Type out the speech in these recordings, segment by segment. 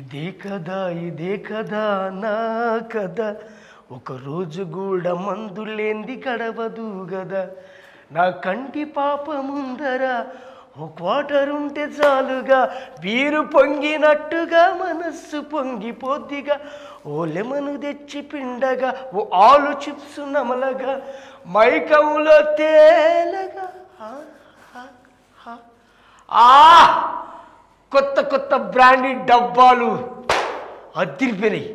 ఇదే కదా నా కదా ఒక రోజు కూడా మందులేంది గడవదు గదా నా కంటి పాప ముందర ఓ క్వార్టర్ ఉంటే చాలుగా వీరు పొంగినట్టుగా మనస్సు పొంగిపోద్దిగా ఓ లెమను తెచ్చి పిండగా ఓ ఆలు చిప్స్ నమలగా మైకంలో తేలగా కొత్త కొత్త బ్రాండెడ్ డబ్బాలు అదిరిపోయినాయి.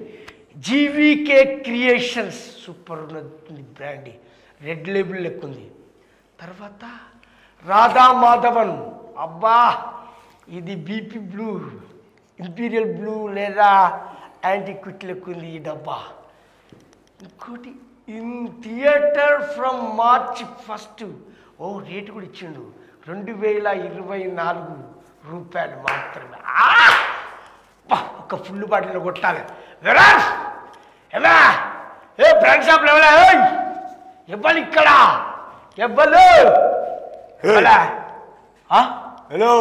జీవీకే క్రియేషన్స్ సూపర్ ఉన్నది బ్రాండీ, రెడ్ లేబుల్ లెక్క ఉంది. తర్వాత రాధా మాధవన్, అబ్బా ఇది బీపీ బ్లూ, ఇంపీరియల్ బ్లూ లేదా యాంటీక్విట్ లెక్క ఉంది ఈ డబ్బా. ఇంకోటి ఇన్ థియేటర్ ఫ్రమ్ మార్చ్ 1 ఓ రేటు కూడా ఇచ్చిండు, 2024 రూపాయలు మాత్రమే. ఒక ఫుల్ బాటిల్ కొట్టాలి. ఏ బ్రాండ్ షాప్లో ఇవ్వాలి ఇక్కడ ఇవ్వలు. హలో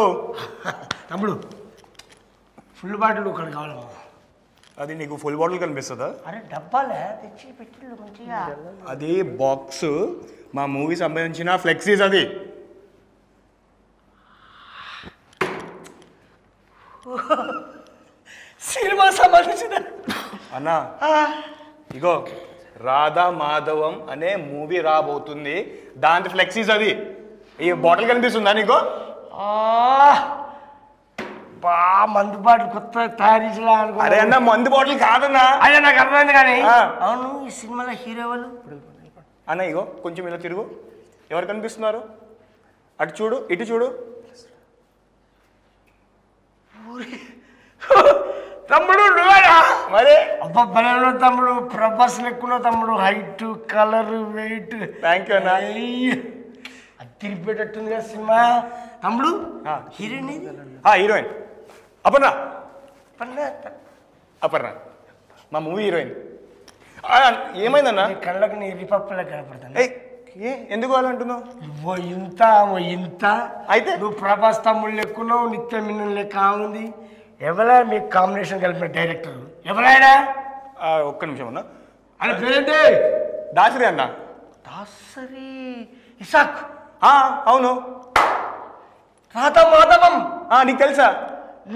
తమ్ముడు, ఫుల్ బాటిల్ ఒకటి కావాలమ్మా. అది నీకు ఫుల్ బాటిల్ కనిపిస్తుందా? అరే డబ్బాలే తెచ్చి పెట్టిండు మంచిగా. అది బాక్స్, మా మూవీ సంబంధించిన ఫ్లెక్సీస్. అది సినిమా సంబంధించిన అన్నా, ఇగో రాధా మాధవం అనే మూవీ రాబోతుంది, దాంట్లో ఫ్లెక్సీస్. అది ఈ బాటిల్ కనిపిస్తుందా నీకు? బా మందు బాటిల్ కొత్త తయారు చేయాలనుకో. అరే అన్న, మందు బాటిల్ కాదన్నా. అదే నాకు అర్థమైంది కానీ అవును ఈ సినిమాలో హీరో వాళ్ళు అన్న, ఇగో కొంచెం ఇలా తిరుగు. ఎవరు కనిపిస్తున్నారు? అటు చూడు, ఇటు చూడు. తమ్ముడు నువ్వేనా? మరి అబ్బా బలంలో తమ్ముడు, ప్రభాస్ లెక్కున్న తమ్ముడు, height colour weight. Thank you అన్న. అది తిరిగిపోయేటట్టుంది కదా సినిమా. తమ్ముడు హీరోయిన్ హీరోయిన్ అపర్ణ. అపర్ణ మా మూవీ హీరోయిన్. ఏమైందన్నా? కళ్ళకు నీ రిపప్పులా కనపడుతుంది. ఎందుకు వాళ్ళంటున్నావు? ఓ ఇంత అయితే నువ్వు ప్రభాస్ తమ్ముడు లెక్కున్నావు, నిత్య మిన్నన్ లెక్క ఉంది. ఎవరా మీకు కాంబినేషన్ కలిపిన డైరెక్టర్ ఎవరైనా? ఒక్క నిమిషం అన్న. అని పేరేంటి? దాసరి అన్న. దాసరి ఇసాక్. అవును. రాధా మాధవం నీకు తెలుసా?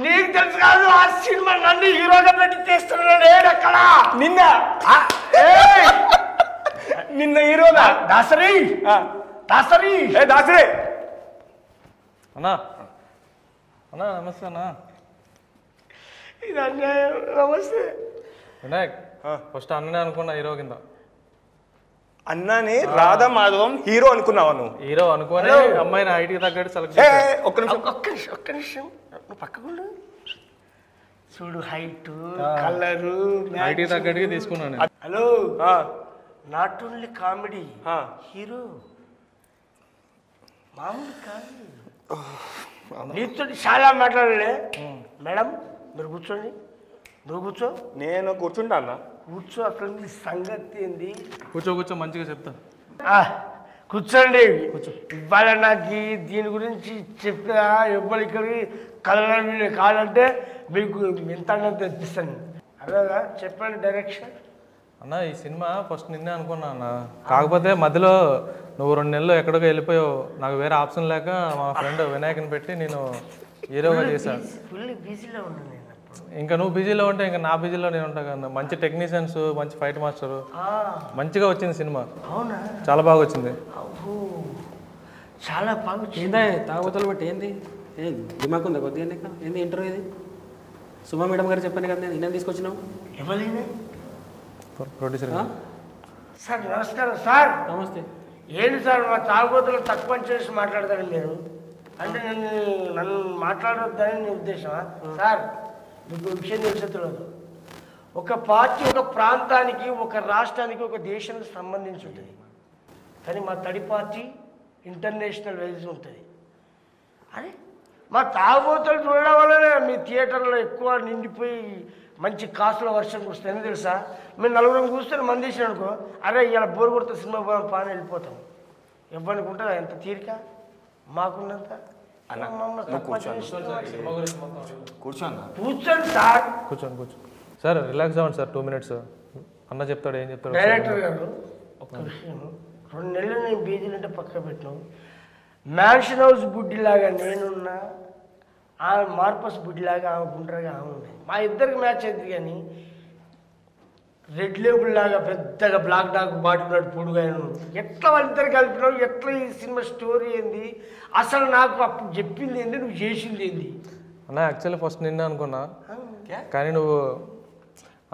నీకు తెలుసు కాదు, ఆ సినిమా నన్ను హీరోగా పెట్టి చేస్తున్నాడు. ఏడక్కడ నిన్న నిన్న హీరోనా? దాసరి దాసరి దాసరి అన్నా. అన్నా నమస్తే అన్నా. ఇది అన్యాయం. నమస్తే వినాయక్. ఫస్ట్ అన్ననే అనుకున్నా హీరో కింద. అన్నని రాధా మాధవం హీరో అనుకున్నావా నువ్వు? హీరో అనుకోని అమ్మాయిని హైట్కి తగ్గట్టు సెలెక్ట్. ఒక్క నిమిషం నువ్వు పక్కకు చూడు, హైట్ కలరు హైట్కి తగ్గట్టుగా తీసుకున్నాను. Hello, not only comedy, hero మామూలు కాదు. నీతో చాలా మాట్లాడలే. మేడం మీరు కూర్చోండి. నువ్వు కూర్చో. నేను కూర్చుంటా అన్న. కూర్చో. అక్కడ సంగతి ఏంది? కూర్చో మంచిగా చెప్తా. కూర్చోండి. ఇవాళ నాకు దీని గురించి చెప్పిన ఎవ్వరు ఇక్కడికి కలర్ కావాలంటే మీకు ఎంత తెప్పిస్తాను. అదేగా చెప్పండి డైరెక్షన్. అన్న ఈ సినిమా ఫస్ట్ నిన్నే అనుకున్నా అన్న. కాకపోతే మధ్యలో నువ్వు 2 నెలలు ఎక్కడికో వెళ్ళిపోయావు. నాకు వేరే ఆప్షన్ లేక మా ఫ్రెండ్ వినాయకుని పెట్టి నేను హీరోగా చేశాను. ఫుల్ బిజీలో ఉన్నాను. ఇంకా నువ్వు బిజీలో ఉంటే ఇంకా నా బిజీలో నేను ఉంటా కదా. మంచి టెక్నీషియన్స్, మంచి ఫైట్ మాస్టర్, మంచిగా వచ్చింది సినిమా. అవునా? చాలా బాగా వచ్చింది. చాలా బాగా వచ్చింది. ఏందా తాగుబోతులు బట్టి ఏంది? దిమాక్ ఉందా కొద్దిగా? ఏంది ఇంటర్వ్యూ ఇది? సుమా మేడం గారు చెప్పాను కదా, నేను తీసుకొచ్చినావు. ఎవరైనా ప్రొడ్యూసర్ సార్ నమస్కారం సార్. నమస్తే. ఏంటి సార్ మా తాగుబోతులు తక్కువ చేసి మాట్లాడతారు మీరు? అంటే నన్ను మాట్లాడొద్దని నీ ఉద్దేశమా? సార్ మీకు విషయం తెలిసేది, ఒక పార్టీ ఒక ప్రాంతానికి, ఒక రాష్ట్రానికి, ఒక దేశానికి సంబంధించి ఉంటుంది. కానీ మా తడి పార్టీ ఇంటర్నేషనల్ వైజ్ ఉంటుంది. అరే మా తాగుబోతులు చూడడం వల్లనే మీ థియేటర్లో ఎక్కువ నిండిపోయి మంచి కాసుల వర్షం కురుస్తుంది. ఎందుకు తెలుసా? మేము 4 కూర్చొని మంది వేసినాం అనుకో, అరే ఇలా బోర్ కొడితే సినిమా పోదాం పాని వెళ్ళిపోతాం. ఇవ్వడానికి ఉంటుందా ఎంత తీరిక? మాకున్నంత అన్న నువ్వు కూర్చో అన్న కూర్చోండి సార్. కూర్చోండి సార్, రిలాక్స్ అవ్వండి సార్. 2 minutes అన్న చెప్తాడు, ఏం చెప్తాడు. డైరెక్టర్ గారు ఒక్క విషయం, 2 నెలలు నేను బీజీలంటే పక్క పెట్టినావు. మ్యాన్షన్ హౌస్ బుడ్డిలాగా నేనున్నా, ఆమె మార్పస్ బుడ్డిలాగా ఆమె గుండ్రగా ఆమె ఉన్నాయి. మా ఇద్దరికి మ్యాచ్ అయింది. కానీ రెడ్ లేబుల్ లాగా పెద్దగా బ్లాక్ డాక్ బాటిల్ పొడుగా ఎట్లా వాళ్ళిద్దరు కలిపినావు? ఎట్లా ఈ సినిమా స్టోరీ ఏంది? అసలు నాకు అప్పుడు చెప్పింది ఏంది, నువ్వు చేసింది ఏంది? అన్న యాక్చువల్లీ ఫస్ట్ నిన్నే అనుకున్నా, కానీ నువ్వు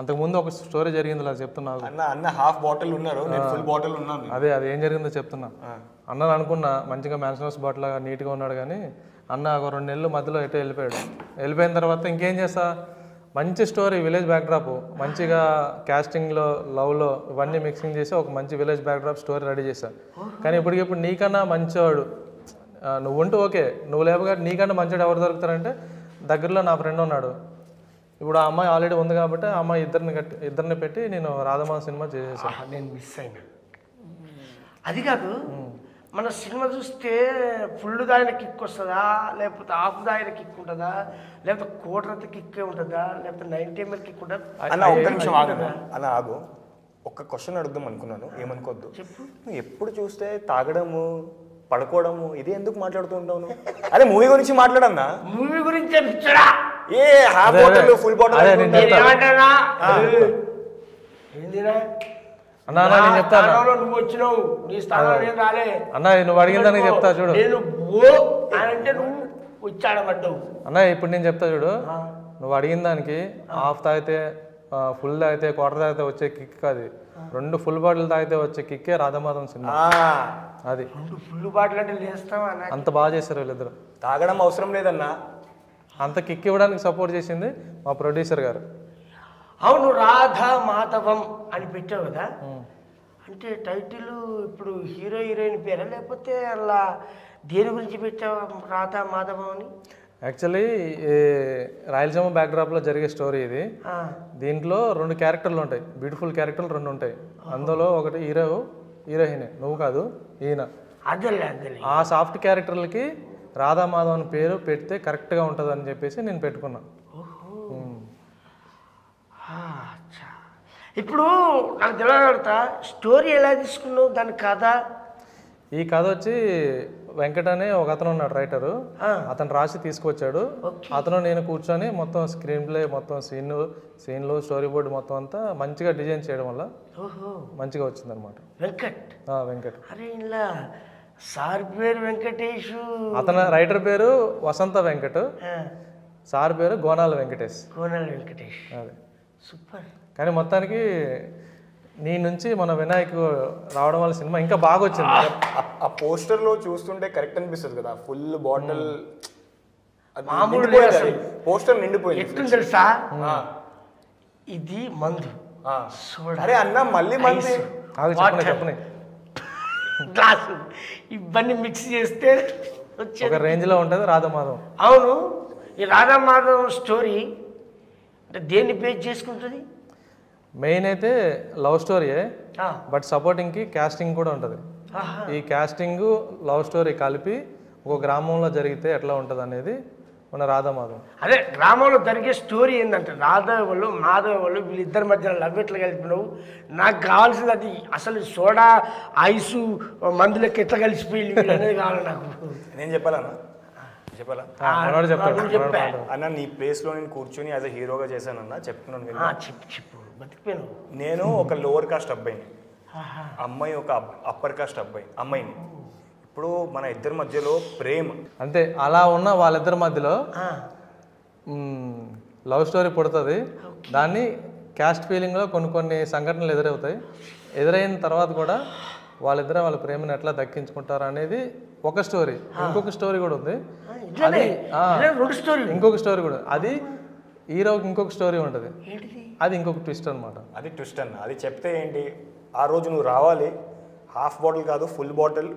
అంతకుముందు ఒక స్టోరీ జరిగింది అలా చెప్తున్నావు. అన్న హాఫ్ బాటిల్ ఉన్నారు, నేను ఫుల్ బాటిల్ ఉన్నాను. అదే ఏం జరిగిందో చెప్తున్నా. అన్నని అనుకున్నా మంచిగా మ్యాన్షన్ హౌస్ బాటిల్ లాగా నీట్గా ఉన్నాడు, కానీ అన్న ఒక 2 నెలలు మధ్యలో ఎటో వెళ్ళిపోయిన తర్వాత ఇంకేం చేస్తా, మంచి స్టోరీ, విలేజ్ బ్యాక్డ్రాప్, మంచిగా క్యాస్టింగ్లో, లవ్లో ఇవన్నీ మిక్సింగ్ చేసి ఒక మంచి విలేజ్ బ్యాక్డ్రాప్ స్టోరీ రెడీ చేశాను. కానీ ఇప్పటికిప్పుడు నీకన్నా మంచివాడు నువ్వు ఉంటూ ఓకే, నువ్వు లేవుగా నీకన్నా మంచివాడు ఎవరు దొరుకుతారంటే దగ్గరలో నా ఫ్రెండ్ ఉన్నాడు. ఇప్పుడు ఆ అమ్మాయి ఆల్రెడీ ఉంది కాబట్టి ఆ అమ్మాయి ఇద్దరిని పెట్టి నేను రాధమాధవ్ సినిమా చేసేసాను. నేను మిస్ అయినా. అది కాదు, మన సినిమా చూస్తే ఫుల్ దాయిన కిక్ వస్తుందా, లేకపోతే హాఫ్ దాయిన కిక్ ఉంటుందా, లేకపోతే కోటరత కిక్కే ఉంటుందా, లేకపోతే 90 ml కిక్ ఉంటుందా? అన్న ఒక్క నిమిషం ఆగు అన్న, ఆగు. ఒక్క క్వశ్చన్ అడుగుదాం అనుకున్నాను, ఏమనుకోవద్దు. చెప్పు. నువ్వు ఎప్పుడు చూస్తే తాగడము, పడుకోవడము, ఇది ఎందుకు మాట్లాడుతూ ఉంటావు నువ్వు? అదే మూవీ గురించి మాట్లాడన్నా. మూవీ గురించే పిచ్చడా? ఏ హాఫ్ బాటిల్ ఫుల్ బాటిల్ ఏమంటానా? ఏందిరా అన్న నేను చెప్తాను. నువ్వు వచ్చినావు, నీ స్థానంలో నేను రాలే. అన్న నువ్వు అడిగిందని చెప్తా చూడు. నేను అంటే నువ్వు వచ్చాడబడ్డావు. అన్న ఇప్పుడు నేను చెప్తా చూడు, నువ్వు అడిగిన దానికి హాఫ్ తాగితే, ఫుల్ తాగితే, క్వార్టర్ తాగితే వచ్చే కిక్ కాదు, 2 ఫుల్ బాటిల్ తాగితే వచ్చే కిక్కే రాధమాధవ్ సినిమా. అది 2 ఫుల్ బాటిల్ అంటే లేస్తావా? అంత బాగా చేశారు వీళ్ళిద్దరు. తాగడం అవసరం లేదన్నా, అంత కిక్ ఇవ్వడానికి సపోర్ట్ చేసింది మా ప్రొడ్యూసర్ గారు. అవును, రాధా మాధవం అని పెట్టావు కదా, అంటే టైటిల్ ఇప్పుడు హీరో హీరోయిన్ పేరా, లేకపోతే అలా దేని గురించి పెట్టావు రాధా మాధవం అని? యాక్చువల్లీ రాయలసీమ బ్యాక్డ్రాప్లో జరిగే స్టోరీ ఇది. దీంట్లో 2 క్యారెక్టర్లు ఉంటాయి, బ్యూటిఫుల్ క్యారెక్టర్లు 2 ఉంటాయి. అందులో ఒకటి హీరోయిన్, నువ్వు కాదు ఈయన. అదే ఆ సాఫ్ట్ క్యారెక్టర్లకి రాధా మాధవ్ అని పేరు పెడితే కరెక్ట్గా ఉంటుంది అని చెప్పేసి నేను పెట్టుకున్నా. ఇప్పుడు నాకు తెలియగలుగుతా, స్టోరీ ఎలా తీసుకున్నావు, దాని కథ? ఈ కథ వచ్చి వెంకట్ అనే ఒక అతను ఉన్నాడు రైటరు, అతను రాసి తీసుకొచ్చాడు. అతను నేను కూర్చొని మొత్తం స్క్రీన్ ప్లే, మొత్తం సీన్లు స్టోరీ బోర్డు మొత్తం అంతా మంచిగా డిజైన్ చేయడం వల్ల మంచిగా వచ్చింది అనమాట. వెంకట్ అరే ఇలా సార్ పేరు వెంకటేష్, అతను రైటర్ పేరు వసంత వెంకట్, సార్ పేరు గోనాల వెంకటేష్. అదే సూపర్. కానీ మొత్తానికి నీ నుంచి మన వినాయక్ రావడం వల్ల సినిమా ఇంకా బాగా వచ్చింది. ఆ పోస్టర్ లో చూస్తుంటే కరెక్ట్ అనిపిస్తుంది కదా, ఫుల్ బాటిల్ పోస్టర్ నిండిపోయింది. ఎట్లా తెలుసా, ఇది మందు, అరే అన్న మళ్ళీ మంది చెప్పని గ్లాసు ఇవన్నీ మిక్స్ చేస్తే ఒక రేంజ్ లో ఉంటుంది రాధామాధవ్. అవును, ఈ రాధామాధవ్ స్టోరీ అంటే దేన్ని బేస్ చేసుకుంటుంది? మెయిన్ అయితే లవ్ స్టోరీయే, బట్ సపోర్టింగ్కి క్యాస్టింగ్ కూడా ఉంటుంది. ఈ క్యాస్టింగ్ లవ్ స్టోరీ కలిపి ఒక గ్రామంలో జరిగితే ఎట్లా ఉంటుంది అనేది మన రాధామాధవ్. అదే గ్రామంలో జరిగే స్టోరీ ఏంటంటే రాధవ్ వాళ్ళు మాధవ్ వాళ్ళు వీళ్ళిద్దరి మధ్య లవ్ ఎట్లా కలిపినావు, నాకు కావాల్సింది అది. అసలు సోడా ఐసు మందులకి ఎట్లా కలిసిపోయి అనేది కావాలి నాకు. నేను చెప్పాలన్నా, చెప్పాలా అన్న, నీ ప్లేస్ లో నేను కూర్చొని యాజ్ అ హీరోగా చేశానన్నా, చెప్తున్నాను. చెప్పు బతికిపోయాను. నేను ఒక లోవర్ కాస్ట్ అబ్బాయిని, అమ్మాయి ఒక అప్పర్ కాస్ట్ అమ్మాయిని. ఇప్పుడు మన ఇద్దరి మధ్యలో ప్రేమ అంతే, అలా ఉన్న వాళ్ళిద్దరి మధ్యలో లవ్ స్టోరీ పుడుతుంది. దాన్ని క్యాస్ట్ ఫీలింగ్లో కొన్ని సంఘటనలు ఎదురవుతాయి. ఎదురైన తర్వాత కూడా వాళ్ళిద్దరే వాళ్ళ ప్రేమను ఎట్లా దక్కించుకుంటారు అనేది ఒక స్టోరీ. ఇంకొక స్టోరీ కూడా ఉంది, అది ఇంకొక స్టోరీ కూడా, అది హీరోకి ఇంకొక స్టోరీ ఉంటుంది, అది ఇంకొక ట్విస్ట్ అనమాట. అది ట్విస్ట్ అన్న, అది చెప్తే ఏంటి, ఆ రోజు నువ్వు రావాలి, హాఫ్ బాటిల్ కాదు ఫుల్ బాటిల్,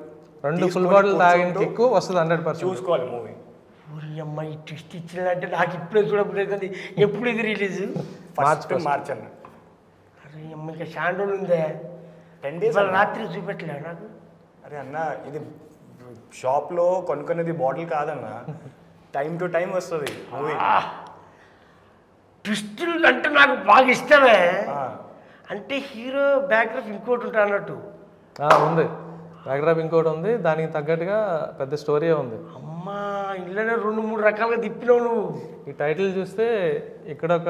2 ఫుల్ బాటిల్ తాగిన కిక్కు వస్తుంది 100%. చూసుకోవాలి మూవీ. అమ్మాయి ట్విస్ట్ ఇచ్చినట్టే నాకు ఇప్పుడే చూడబోతుంది. ఎప్పుడు ఇది రిలీజ్? మార్చ్ అన్న. అరే అమ్మ, ఇంకా షాండోలు ఉందే, 10 days రాత్రి చూపెట్టలే నాకు. అరే అన్న, ఇది షాప్లో కొనుక్కునేది బాటిల్ కాదన్న, టైం టు టైం వస్తుంది మూవీ. ట్విస్టులు అంటే నాకు బాగా ఇష్టమే. అంటే హీరో బ్యాక్గ్రౌండ్ ఇంకోటి ఉంటా అన్నట్టు. ఉంది బ్యాక్డ్రాప్ ఇంకోటి ఉంది, దానికి తగ్గట్టుగా పెద్ద స్టోరీ ఉంది. అమ్మా ఇళ్ళనే 2-3 రకాలుగా తిప్పినావు నువ్వు. ఈ టైటిల్ చూస్తే ఇక్కడ ఒక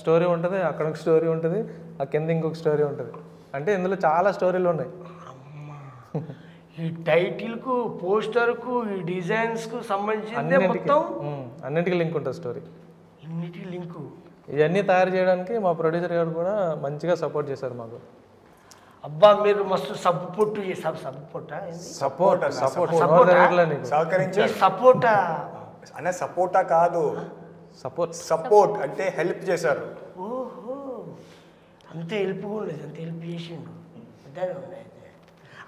స్టోరీ ఉంటుంది, అక్కడ ఒక స్టోరీ ఉంటుంది, ఆ కింద ఇంకొక స్టోరీ ఉంటుంది. అంటే ఇందులో చాలా స్టోరీలు ఉన్నాయి. ఈ టైటిల్కు, పోస్టర్కు, ఈ డిజైన్స్కు సంబంధించిందే మొత్తం అన్నింటికి లింక్ ఉంటుంది స్టోరీ. ఇన్నిటి లింకు. ఇవన్నీ తయారు చేయడానికి మా ప్రొడ్యూసర్ గారు కూడా మంచిగా సపోర్ట్ చేశారు మాకు. అబ్బా మీరు మస్తు సబ్బు పొట్టు చేసావు. సబ్బు పొట్ట సపోర్ట్ సహకరించారు. సపోర్టా అన్న, సపోర్టా కాదు, సపోర్ట్ అంటే హెల్ప్ చేశారు. ఓహో అంతే హెల్ప్ కూడా లేదు, అంత హెల్ప్ చేసిండు. అదే ఉన్నాయి.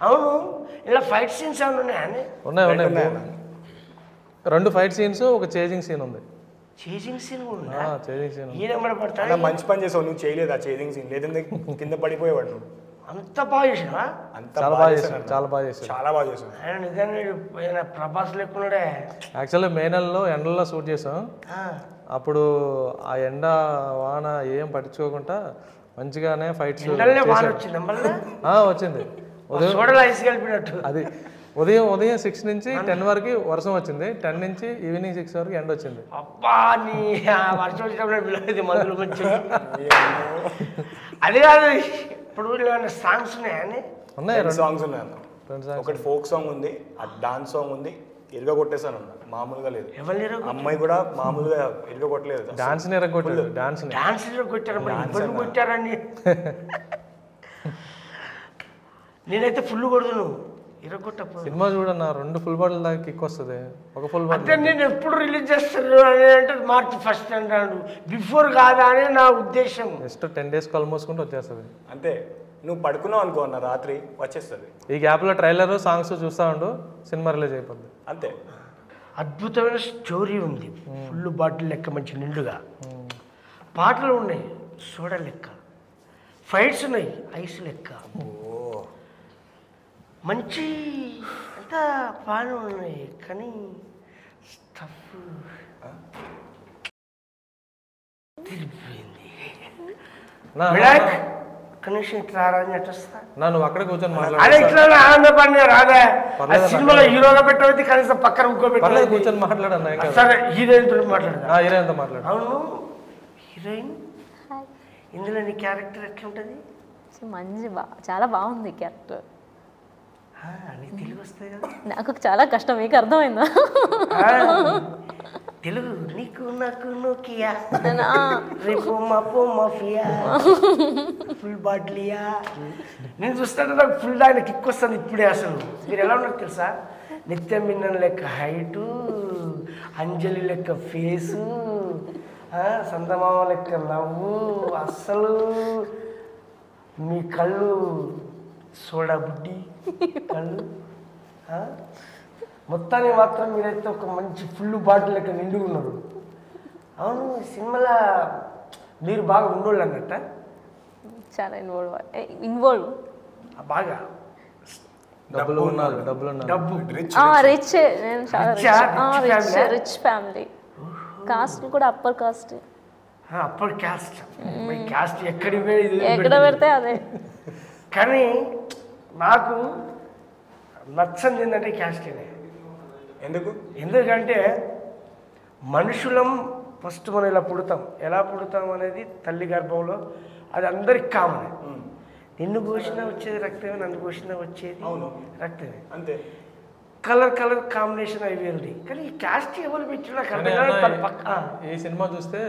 అవును ఇలా ఫైట్ సీన్స్ ఏమైనా ఉన్నాయని? ఉన్నాయి 2 ఫైట్ సీన్స్, ఒక చేజింగ్ సీన్ ఉంది. చేజింగ్ సీన్ కూడా చేజింగ్ సీన్ ఈయన పడతాడు. మంచి పని చేసావు, నువ్వు చేయలేదు ఆ చేజింగ్ సీన్, లేదంటే కింద పడిపోయేవాడు నువ్వు. అంత బాగా చేసినావా? చాలా బాగా చేశాను, చాలా బాగా చేశాను, చాలా బాగా చేశాను. ఆయన నిజంగా ప్రభాస్ లేకున్నాడే. యాక్చువల్లీ మే నెలలో ఎండల్లో షూట్ చేసాం. అప్పుడు ఆ ఎండ వాన ఏం పట్టించుకోకుండా మంచిగానే ఫైట్స్ వచ్చింది. అది ఉదయం 6 నుంచి 10 వరకు వర్షం వచ్చింది, 10 నుంచి ఈవినింగ్ 6 వరకు ఎండ వచ్చింది. అబ్బా నీ వర్షం వచ్చినప్పుడు మందులు కొంచెం అది కాదు. ఇప్పుడు సాంగ్స్ ఉన్నాయని? ఉన్నాయి, 2 సాంగ్స్ ఉన్నాయి అన్న. ఒకటి ఫోక్ సాంగ్ ఉంది, డాన్స్ సాంగ్ ఉంది. ఇరుగా కొట్టేసాను అన్న, మామూలుగా లేదు. అమ్మాయి కూడా మామూలుగా ఇరుగా కొట్టలేదు, డాన్స్ కొట్టారు. డాన్స్ కొట్టారని నేనైతే ఫుల్ కొడుతును. సినిమా చూడన్నా 2 ఫుల్ బాటిల్ దాకా కిక్ వస్తుంది. ఒక ఫుల్ బాటిల్ అంటే నేను ఎప్పుడు రిలీజ్ చేస్తాను అని అంటే March 1 అంటాడు. బిఫోర్ కాదా అని నా ఉద్దేశం. జస్ట్ 10 days కళ్ళు మూసుకుంటూ వచ్చేస్తుంది అంతే. నువ్వు పడుకున్నావు అనుకో అన్న, రాత్రి వచ్చేస్తుంది. ఈ గ్యాప్లో ట్రైలర్ సాంగ్స్ చూస్తా ఉండు, సినిమా రిలీజ్ అయిపోద్ది అంతే. అద్భుతమైన స్టోరీ ఉంది, ఫుల్ బాటిల్ లెక్క మంచి నిండుగా పాటలు ఉన్నాయి, సోడా లెక్క ఫైట్స్ ఉన్నాయి, ఐస్ లెక్క మంచి అంతా బాగానే ఉన్నాయి. కానీ స్టఫ్ తిరిగిపోయింది. నువ్వు అక్కడ కూర్చొని సినిమాలో హీరోగా పెట్టవచ్చు, కనీసం పక్కన ఇంకోబెట్టాలి. కూర్చొని మాట్లాడన్నా. సరే హీరోయిన్ మాట్లాడదా? హీరోయిన్తో మాట్లాడు. అవును హీరోయిన్, ఇందులో నీ క్యారెక్టర్ ఎట్లుంటుంది? మంచి చాలా బాగుంది క్యారెక్టర్. నీకు తెలుగు వస్తుంది కదా? నాకు చాలా కష్టం, మీకు అర్థమైందా? తెలుగు నీకు నాకు నోకియా రేపు మాపో మాఫియా ఫుల్ బాటిలియా. నేను చూస్తుంటే నాకు ఫుల్ ఆయన కిక్ వస్తుంది ఇప్పుడే. అసలు మీరు ఎలా ఉన్నారు తెలుసా? నిత్యం మిన్నన్ లెక్క హైటు, అంజలి లెక్క ఫేసు, సందమామ లెక్క నవ్వు, అస్సలు మీ కళ్ళు సోడా బుడ్డి కళ్ళు. మొత్తానికి మాత్రం మీరైతే ఒక మంచి ఫుల్ బాటిల్ లెక్క నిండుగా ఉన్నారు. అవును సినిమాలో మీరు బాగా ఉండోళ్ళు అన్నట్ట? చాలా ఇన్వాల్వ్ బాగా డబ్బు రిచ్. నేను చాలా రిచ్ ఫ్యామిలీ. కాస్ట్ కూడా upper caste. Upper caste caste ఎక్కడ పెడితే అదే. కానీ నాకు నచ్చంది ఏంటంటే క్యాస్టేనే. ఎందుకంటే మనుషులం ఫస్ట్ మనం ఇలా పుడతాం, ఎలా పుడతాం అనేది తల్లి గర్భంలో అది అందరికి కామన్. నిన్ను పోసినా వచ్చేది రక్తమే, నన్ను పోసినా వచ్చేది రక్తమే. అంతే. కలర్ కాంబినేషన్ అవి వేరుది. కానీ ఈ క్యాస్ట్ ఎవరు పెట్టినా ఈ సినిమా చూస్తే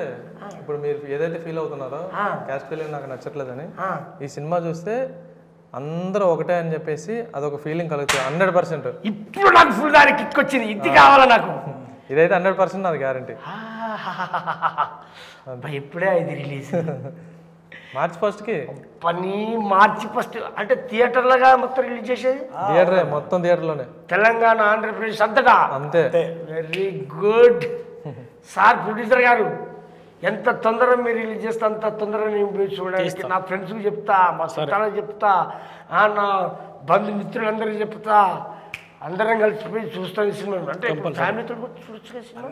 ఇప్పుడు మీరు ఏదైతే ఫీల్ అవుతున్నారో క్యాస్ట్ ఫీలింగ్ నాకు నచ్చట్లేదని, ఈ సినిమా చూస్తే అందరూ ఒకటే అని చెప్పేసి అదొక ఫీలింగ్ కలుగుతుంది 100%. ఇప్పుడు నాకు ఫుల్ దానికి కిక్ వచ్చింది, ఇది కావాలా నాకు. ఇదైతే 100% నాది గ్యారంటీ. ఇప్పుడే ఇది రిలీజ్ March 1కి. March 1 అంటే థియేటర్లుగా మొత్తం రిలీజ్ చేసేది? థియేటరే, మొత్తం థియేటర్లోనే. తెలంగాణ, ఆంధ్రప్రదేశ్ అంతటా. అంతే. వెరీ గుడ్ సార్ ప్రొడ్యూసర్ గారు. ఎంత తొందరగా మీరు రిలీజ్ చేస్తే అంత తొందరగా నేను పోయి చూడడానికి నా ఫ్రెండ్స్కి చెప్తా, మా చుట్టాలకు చెప్తా, నా బంధుమిత్రులందరికీ చెప్తా. అందరం కలిసిపోయి చూస్తాం ఈ సినిమా. అంటే ఫ్యామిలీతో కూడా చూడొచ్చు కదా సినిమా.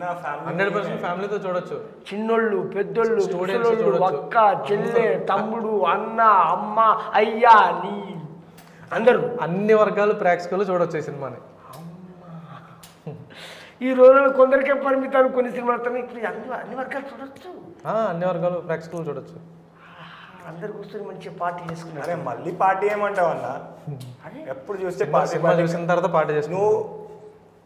100% ఫ్యామిలీతో చూడొచ్చు. చిన్నోళ్ళు, పెద్దోళ్ళు, Students ముసలోళ్ళు, చూడొచ్చు. అక్క, చెల్లె, తమ్ముడు, అన్న, అమ్మ, అయ్యా, నీ అందరూ అన్ని వర్గాలు ప్రేక్షకులు చూడొచ్చు ఈ సినిమాని. ఈ రోజుల్లో కొందరికే పరిమితాలు కొన్ని సినిమాలు. ఇప్పుడు అన్ని వర్గాలు చూడొచ్చు, అన్ని వర్గాలు ప్రేక్షకులు చూడొచ్చు. అందరు కూర్చొని మంచిగా పార్టీ చేసుకున్నారు. అరే మళ్ళీ పార్టీ ఏమంటావు అన్న? ఎప్పుడు చూస్తే పార్టీ సినిమా చూసిన తర్వాత పార్టీ చేసుకున్నాం. నువ్వు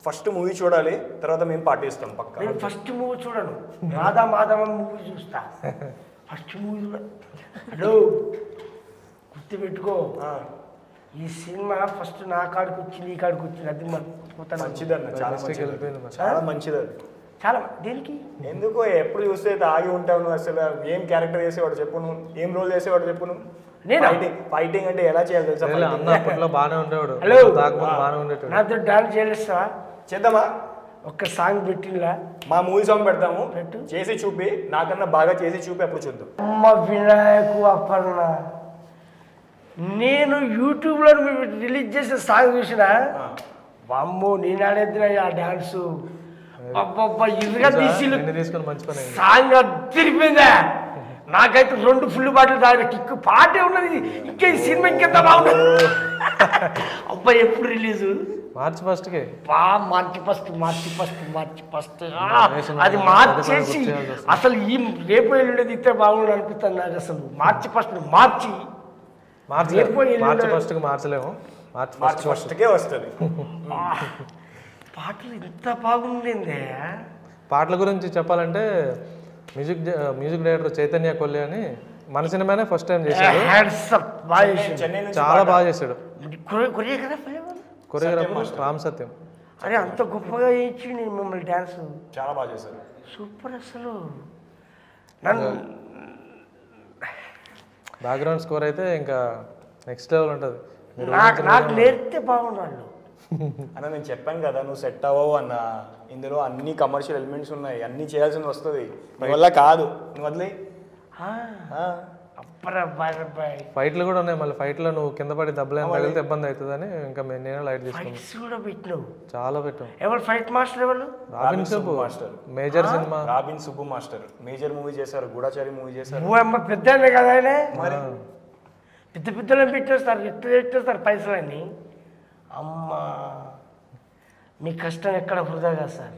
ఫస్ట్ మూవీ చూడాలి, తర్వాత మేము పార్టీ ఇస్తాం పక్క. నేను ఫస్ట్ మూవీ చూడను, రాధా మాధవ మూవీ చూస్తా. ఫస్ట్ మూవీ చూడ. హలో గుర్తుపెట్టుకో, ఈ సినిమా ఫస్ట్ నా కాడికి వచ్చింది, ఈ కాడికి వచ్చింది. అది మంచిదన్న, చాలా మంచిది, చాలా మంచిది అది. చాలా దేనికి ఎందుకో ఎప్పుడు చూస్తే ఆగి ఉంటావు నువ్వు. అసలు ఏం క్యారెక్టర్ చేసేవాడు చెప్పు, నువ్వు ఏం రోల్ చేసేవాడు చెప్పు. నువ్వు ఫైటింగ్ అంటే ఎలా చేయాలి తెలుసా? అన్న అప్పట్లో బాగానే ఉండేవాడు. హలో బాగానే ఉండేవాడు. నాతో డాన్స్ చేస్తావా? చేద్దామా? ఒక్క సాంగ్ పెట్టిలా, మా మూవీ సాంగ్ పెడతాము, చేసి చూపి, నాకన్నా బాగా చేసి చూపి, అప్పుడు చూద్దాం. అమ్మ వినాయకు అప్పన్న, నేను యూట్యూబ్లో రిలీజ్ చేసిన సాంగ్ చూసినా, అమ్మో నేను ఆడేద్దిన ఆ డాన్సు. అబ్బబ్బా ఇదిగా తీసుకొని మంచి పని. సాంగ్ తిరిగిపోయిందా? నాకైతే 2 ఫుల్ బాటిల్ తాగిన కిక్కు. పాటే ఉన్నది, ఇంకా ఈ సినిమా ఇంకెంత బాగుంటుంది. అబ్బాయి ఎప్పుడు రిలీజు? మార్చి 1కి. మార్చి ఫస్ట్ అది మార్చేసి అసలు ఈ రేపు ఎల్లుండేది ఇస్తే బాగుండు అనిపిస్తుంది నాకు. అసలు మార్చి 1 మార్చి మార్చి 1కి మార్చలేము. మార్చి 1కే వస్తుంది. పాటలు ఇంత బాగుండిందే. పాటల గురించి చెప్పాలంటే మ్యూజిక్ డైరెక్టర్ చైతన్య కొల్లి అని మన సినిమానే ఫస్ట్ టైం చేశాడు. చాలా బాగా చేశాడు. కొరియోగ్రాఫర్ రామ్ సత్యం. అరే అంత గొప్పగా చేయించి నేను మిమ్మల్ని డ్యాన్స్ చాలా బాగా చేశారు. సూపర్. అసలు బ్యాక్గ్రౌండ్ స్కోర్ అయితే ఇంకా నెక్స్ట్ లెవెల్ ఉంటుంది. నాకు నేర్పితే బాగున్నాడు అన్న. నేను చెప్పాను కదా నువ్వు సెట్ అవ్వవు అన్న. ఇందులో అన్ని కమర్షియల్ ఎలిమెంట్స్ ఉన్నాయి, అన్ని చేయాల్సింది వస్తుంది, నీ వల్ల కాదు, నువ్వు వదిలే. ఫైట్లు కూడా ఉన్నాయి. మళ్ళీ ఫైట్లో నువ్వు కింద పడి దెబ్బలేని తగిలితే ఇబ్బంది అవుతుందని ఇంకా నేను లైట్ తీసుకున్నాను. చాలా పెట్టాం. ఎవరు ఫైట్ మాస్టర్? ఎవరు? Robin Subbu master. Major cinema robin Subbu master major movie చేశారు, గూఢచారి మూవీ చేశారు. పెద్ద కదా ఆయన. మరి పెద్ద పెద్దలను పెట్టేస్తారు, పెట్టేస్తారు పైసలన్నీ. అమ్మా మీ కష్టం ఎక్కడ వృధాగా సార్.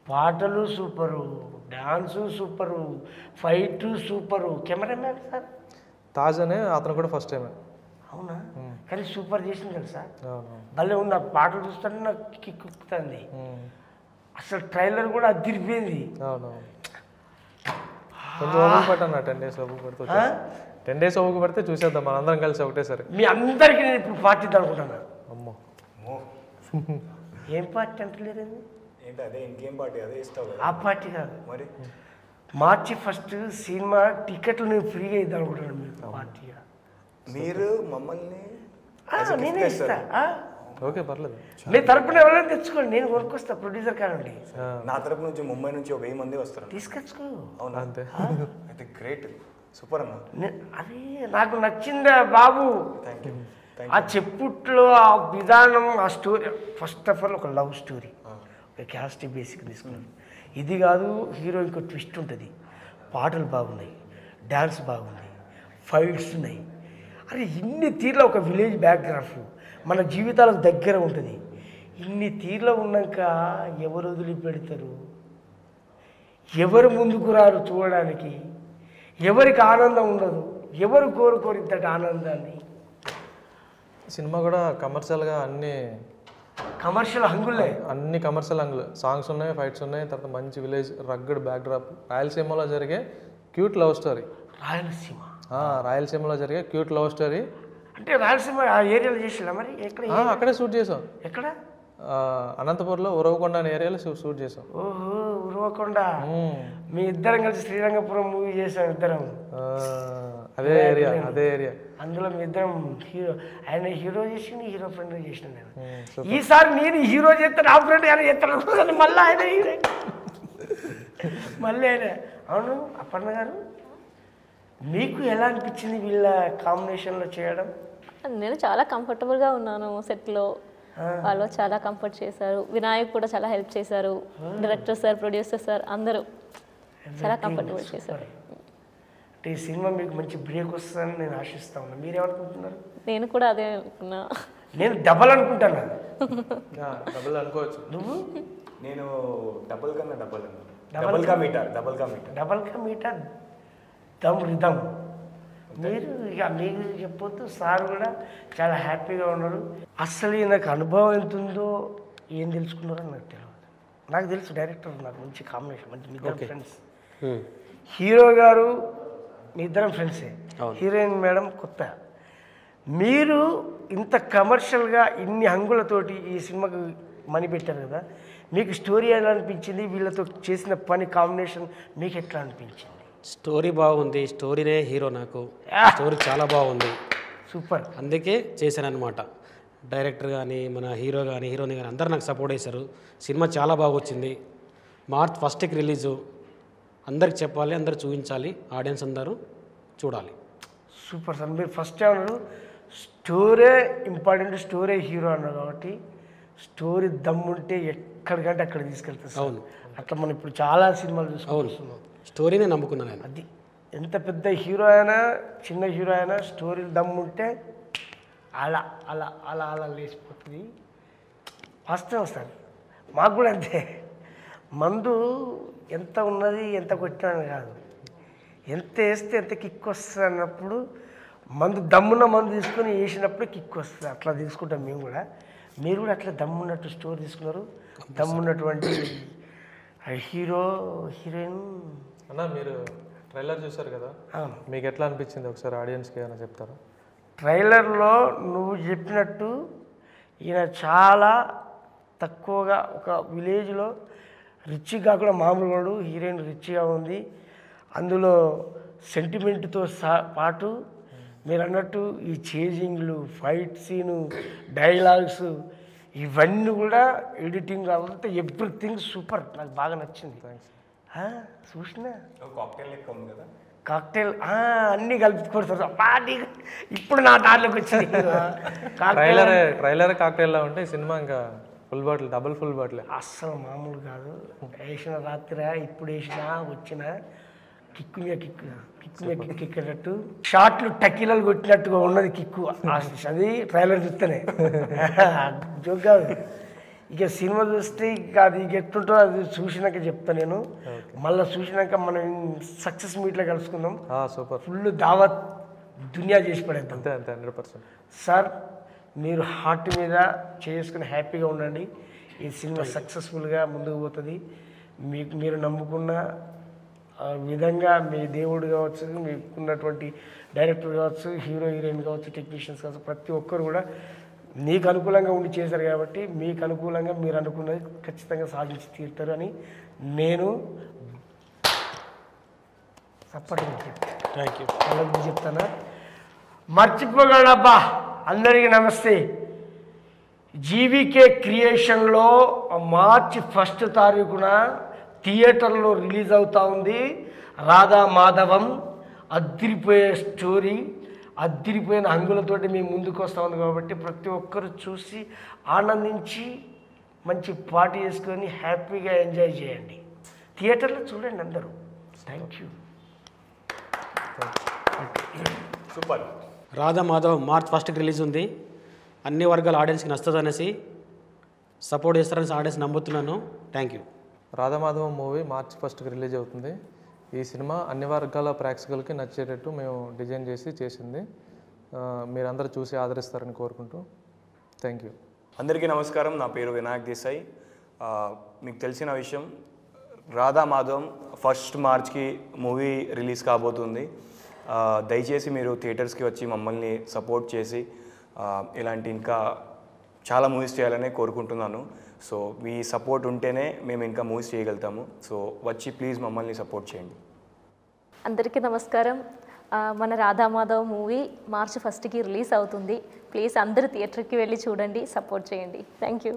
పాటలు super, dance super, fight super, cameraman sir Taj అనే అతను కూడా ఫస్ట్ టైం. అవునా? కానీ సూపర్ చేసింది కదా సార్. భలే ఉంది. ఆ పాటలు చూస్తుంటే నాకు కిక్కుతుంది. అసలు ట్రైలర్ కూడా అదిరిపోయింది. కొంచెం ఓపిక పట్టాను. 10 days ఓపిక పడితే 10 days ఓపిక పడితే చూసేద్దాం మనందరం కలిసి ఒకటేసారి. మీ అందరికీ నేను ఇప్పుడు పార్టీ అనుకుంటున్నాను. అమ్మో ఏం పార్టీ అంటలేరు? ఏంటి అదే ఇంకేం పార్టీ? అదే ఇస్తావు ఆ పార్టీ కాదు మరి. మార్చి 1 సినిమా టికెట్లు నేను ఫ్రీగా ఇద్దాం అనుకుంటున్నాను. మీరు పార్టీగా మీరు మమ్మల్ని నేనే ఇస్తా. ఓకే పర్లేదు. మీ తరపున ఎవరైనా తెచ్చుకోండి, నేను కొనుక్కొస్తా. ప్రొడ్యూసర్ కానండి. నా తరపు నుంచి ముంబై నుంచి 1000 మంది వస్తారు. తీసుకొచ్చుకో. అవునా? అంతే. అయితే గ్రేట్, సూపర్ అన్న. అది నాకు నచ్చిందా బాబు. Thank you. ఆ చెప్పుట్లో ఆ విధానం, ఆ స్టోరీ. ఫస్ట్ ఆఫ్ ఆల్ ఒక లవ్ స్టోరీ, ఒక క్యాస్ట్ బేసిక్ తీసుకున్నాను. ఇది కాదు, హీరో ఇంకో ట్విస్ట్ ఉంటుంది. పాటలు బాగున్నాయి, డ్యాన్స్ బాగుంది, ఫైట్స్ ఉన్నాయి. అరే ఇన్ని తీర్ల ఒక విలేజ్ బ్యాక్గ్రాఫ్ మన జీవితాలకు దగ్గర ఉంటుంది. ఇన్ని తీర్ల ఉన్నాక ఎవరు వదిలిపెడతారు? ఎవరు ముందుకు రారు చూడడానికి? ఎవరికి ఆనందం ఉండదు? ఎవరు కోరుకోరు ఇంతటి ఆనందాన్ని? సినిమా కూడా కమర్షియల్గా కమర్షియల్ హంగులే, అన్ని కమర్షియల్ హంగులు. సాంగ్స్ ఉన్నాయి, ఫైట్స్ ఉన్నాయి, తర్వాత మంచి విలేజ్ రగ్గడ్ బ్యాక్డ్రాప్. రాయలసీమలో జరిగే క్యూట్ లవ్ స్టోరీ. రాయలసీమలో జరిగే క్యూట్ లవ్ స్టోరీ. అంటే రాయలసీమ ఆ ఏరియాలో చేసినా మరి ఎక్కడ? అక్కడే షూట్ చేసాం. ఎక్కడ? అనంతపురంలో ఉరవకొండ అనే ఏరియాలో షూట్ చేసాం. ఓహో ఉరవకొండ. మీ ఇద్దరం కలిసి శ్రీరంగపురం మూవీ చేసాం ఇద్దరం. అదే ఏరియా. అందులో మీ ఇద్దరం హీరో. ఆయన హీరో చేసి హీరో ఫ్రెండ్ చేసిన నేను. ఈసారి నేను హీరో చేస్తాను, ఆ ఫ్రెండ్ ఆయన చేస్తాను, మళ్ళీ ఆయన హీరో, మళ్ళీ ఆయన. అవును అపర్ణ గారు, మీకు ఎలా అనిపించింది వీళ్ళ కాంబినేషన్లో చేయడం? నేను చాలా కంఫర్టబుల్గా ఉన్నాను సెట్లో. వాళ్ళు చాలా కంఫర్ట్ చేశారు. వినాయక్ కూడా చాలా హెల్ప్ చేశారు. డైరెక్టర్ సార్, ప్రొడ్యూసర్ సార్ అందరూ చాలా కంఫర్టబుల్ చేశారు. అంటే ఈ సినిమా మీకు మంచి బ్రేక్ వస్తుందని నేను ఆశిస్తా ఉన్నా. మీరేమనుకుంటున్నారు? నేను కూడా అదే అనుకున్నా. నేను డబల్ అనుకుంటాను. డబుల్ అనుకోవచ్చు. నువ్వు? నేను డబుల్ కా మీటా దమ్ రిధమ్. మీరు ఇక మీకు చెప్పొద్దు. సార్ కూడా చాలా హ్యాపీగా ఉన్నారు. అసలు నాకు అనుభవం ఎంత ఉందో ఏం తెలుసుకున్నారో నాకు తెలియదు. నాకు తెలుసు డైరెక్టర్ నాకు మంచి కాంబినేషన్, మంచి మీ ఇద్దరం ఫ్రెండ్స్. హీరో గారు మీ ఇద్దరం ఫ్రెండ్సే, హీరోయిన్ మేడం కొత్త. మీరు ఇంత కమర్షియల్గా ఇన్ని హంగులతోటి ఈ సినిమాకి మనీ పెట్టారు కదా, మీకు స్టోరీ ఎలా అనిపించింది? వీళ్ళతో చేసిన పని కాంబినేషన్ మీకు ఎట్లా అనిపించింది? స్టోరీ బాగుంది. స్టోరీనే హీరో నాకు. స్టోరీ చాలా బాగుంది, సూపర్. అందుకే చేశాను అనమాట. డైరెక్టర్ కానీ, మన హీరో కానీ, హీరోయిన్ కానీ అందరూ నాకు సపోర్ట్ చేశారు. సినిమా చాలా బాగా వచ్చింది. మార్చ్ 1కి రిలీజు. అందరికి చెప్పాలి, అందరు చూపించాలి, ఆడియన్స్ అందరూ చూడాలి. Super sir. మీరు ఫస్ట్ అన్నారు స్టోరీ ఇంపార్టెంట్, స్టోరీ హీరో అన్నారు కాబట్టి స్టోరీ దమ్ముంటే ఎక్కడికంటే అక్కడ తీసుకెళ్తారు. అవును, అట్లా మనం ఇప్పుడు చాలా సినిమాలు చూసుకుంటున్నాం. స్టోరీనే నమ్ముకున్నాను నేను. అది ఎంత పెద్ద హీరో అయినా చిన్న హీరో అయినా స్టోరీ దమ్ముంటే అలా అలా అలా అలా లేచిపోతుంది. వాస్తవం సార్. మాకు కూడా అంతే. మందు ఎంత ఉన్నది ఎంత కొట్టినా కాదు, ఎంత వేస్తే ఎంత కిక్ వస్తుంది అన్నప్పుడు మందు దమ్మున్న మందు తీసుకొని వేసినప్పుడు కిక్ వస్తుంది. అట్లా తీసుకుంటాం మేము కూడా. మీరు కూడా అట్లా దమ్మున్నట్టు స్టోరీ తీసుకున్నారు. దమ్మున్నటువంటి హీరో హీరోయిన్. అన్న మీరు ట్రైలర్ చూసారు కదా, మీకు ఎట్లా అనిపించింది ఒకసారి ఆడియన్స్కి ఏమైనా చెప్తారా? ట్రైలర్లో నువ్వు చెప్పినట్టు ఈయన చాలా తక్కువగా ఒక విలేజ్లో రిచ్గా కూడా మామూలుగా హీరోయిన్ రిచ్గా ఉంది. అందులో సెంటిమెంట్తో పాటు మీరు అన్నట్టు ఈ చేజింగ్లు, ఫైట్ సీను, డైలాగ్స్ ఇవన్నీ కూడా ఎడిటింగ్ అంతా ఎవ్రీథింగ్ సూపర్. నాకు బాగా నచ్చింది. చూసినా కాక్టైల్ అన్నీ కలిపి కొడతారు. ఇప్పుడు నా దాంట్లోకి వచ్చింది. ట్రైలర్ కాక్టైల్లా ఉంటే సినిమా ఇంకా full bottle, double full bottle. అస్సలు మామూలు కాదు. వేసిన రాత్రి ఇప్పుడు వేసినా వచ్చినా కిక్కు మీద కిక్కు ఎక్కేటట్టు షార్ట్లు టకీలలు కొట్టినట్టుగా ఉన్నది కిక్కు. అది ట్రైలర్ చూస్తేనే జోక్ కాదు. ఇక సినిమా చూస్తే ఇక అది ఎట్టుంటో అది చూసినాక చెప్తా నేను. మళ్ళీ చూసినాక మనం సక్సెస్ మీట్లో కలుసుకుందాం. సూపర్. ఫుల్ దావత్ దునియా చేసి పడేద్దాం. అంతే అంతే 100%. సార్ మీరు హార్ట్ మీద చేసుకుని హ్యాపీగా ఉండండి. ఈ సినిమా సక్సెస్ఫుల్గా ముందుకు పోతుంది. మీరు నమ్ముకున్న విధంగా మీ దేవుడు కావచ్చు, మీకున్నటువంటి డైరెక్టర్ కావచ్చు, హీరో హీరోయిన్ కావచ్చు, టెక్నీషియన్స్ కావచ్చు, ప్రతి ఒక్కరు కూడా మీకు అనుకూలంగా ఉండి చేశారు కాబట్టి మీకు అనుకూలంగా మీరు అనుకున్నది ఖచ్చితంగా సాధించి తీరుతారు అని నేను సపోర్ట్గా చెప్తాను. Thank you. వాళ్ళకి చెప్తానా? మర్చిపోగలబ్బా. అందరికీ నమస్తే. జీవీకే క్రియేషన్లో మార్చి 1 తారీఖున థియేటర్లో రిలీజ్ అవుతూ ఉంది రాధా మాధవం. అద్దిరిపోయే స్టోరీ, అద్దిరిపోయిన హంగులతోటి మేము ముందుకు వస్తూ ఉంది కాబట్టి ప్రతి ఒక్కరు చూసి ఆనందించి మంచి పార్టీ చేసుకొని హ్యాపీగా ఎంజాయ్ చేయండి. థియేటర్లో చూడండి అందరూ. Thank you. Super. Radha Madhav March 1కి రిలీజ్ ఉంది. అన్ని వర్గాల ఆడియన్స్కి నచ్చుతుంది అనేసి సపోర్ట్ చేస్తారని ఆడియన్స్ నమ్ముతున్నాను. Thank you. Radhamadhavam movie March 1కి రిలీజ్ అవుతుంది. ఈ సినిమా అన్ని వర్గాల ప్రేక్షకులకి నచ్చేటట్టు మేము డిజైన్ చేసింది. మీరందరూ చూసి ఆదరిస్తారని కోరుకుంటూ థ్యాంక్ యూ. అందరికీ నమస్కారం. నా పేరు వినాయక్ దేశాయ్. మీకు తెలిసిన విషయం, రాధా మాధవం 1 మార్చ్కి మూవీ రిలీజ్ కాబోతుంది. దయచేసి మీరు థియేటర్స్కి వచ్చి మమ్మల్ని సపోర్ట్ చేసి ఇలాంటి ఇంకా చాలా మూవీస్ చేయాలని కోరుకుంటున్నాను. సో మీ సపోర్ట్ ఉంటేనే మేము ఇంకా మూవీస్ చేయగలుగుతాము. సో వచ్చి ప్లీజ్ మమ్మల్ని సపోర్ట్ చేయండి. అందరికీ నమస్కారం. మన రాధామాధవ్ మూవీ మార్చి 1కి రిలీజ్ అవుతుంది. ప్లీజ్ అందరూ థియేటర్కి వెళ్ళి చూడండి, సపోర్ట్ చేయండి. Thank you.